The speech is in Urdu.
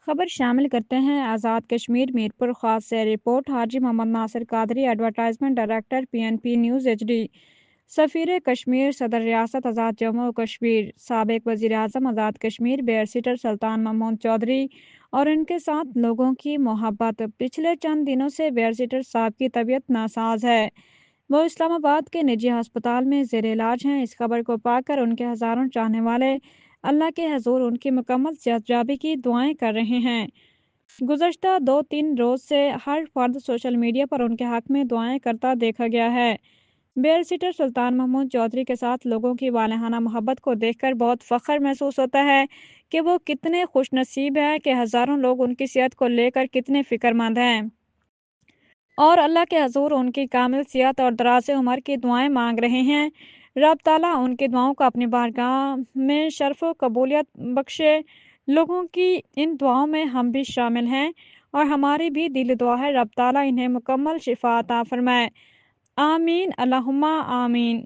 خبر شامل کرتے ہیں آزاد کشمیر میرپور خاص سے report Haji Muhammad Nasir Qadri advertisement director PNP news HD سفیر کشمیر صدر ریاست آزاد جموں و کشمیر سابق وزیر اعظم آزاد کشمیر بیئر-سٹر سلطان محمود چودھری اور ان کے ساتھ لوگوں کی محبت پچھلے چند دنوں سے بیئر-سٹر صاحب کی طبیعت ناساز ہے۔ وہ اسلام آباد کے نجی ہسپتال میں زیر علاج ہیں۔ اس خبر کو پا کر ان کے ہزاروں چاہنے والے اللہ کے حضور ان کی مکمل صحت یابی کی دعائیں کر رہے ہیں۔ گزشتہ 2-3 روز سے ہر فرد سوشل میڈیا پر ان کے حق میں دعائیں کرتا دیکھا گیا ہے۔ بیئر-سٹر سلطان محمود چودھری کے ساتھ لوگوں کی والہانہ محبت کو دیکھ کر بہت فخر محسوس ہوتا ہے کہ وہ کتنے خوش نصیب ہیں کہ ہزاروں لوگ ان کی صحت کو لے کر کتنے فکر مند ہیں اور اللہ کے حضور ان کی کامل صحت اور دراز عمر کی دعائیں مانگ رہے ہیں۔ رب تعالیٰ ان کی دعاؤں کو اپنی بارگاہ میں شرف و قبولیت بخشے۔ لوگوں کی ان دعاؤں میں ہم بھی شامل ہیں اور ہماری بھی دلی دعا ہے رب تعالیٰ انہیں مکمل شفا عطا فرمائے۔ آمین اللہم آمین۔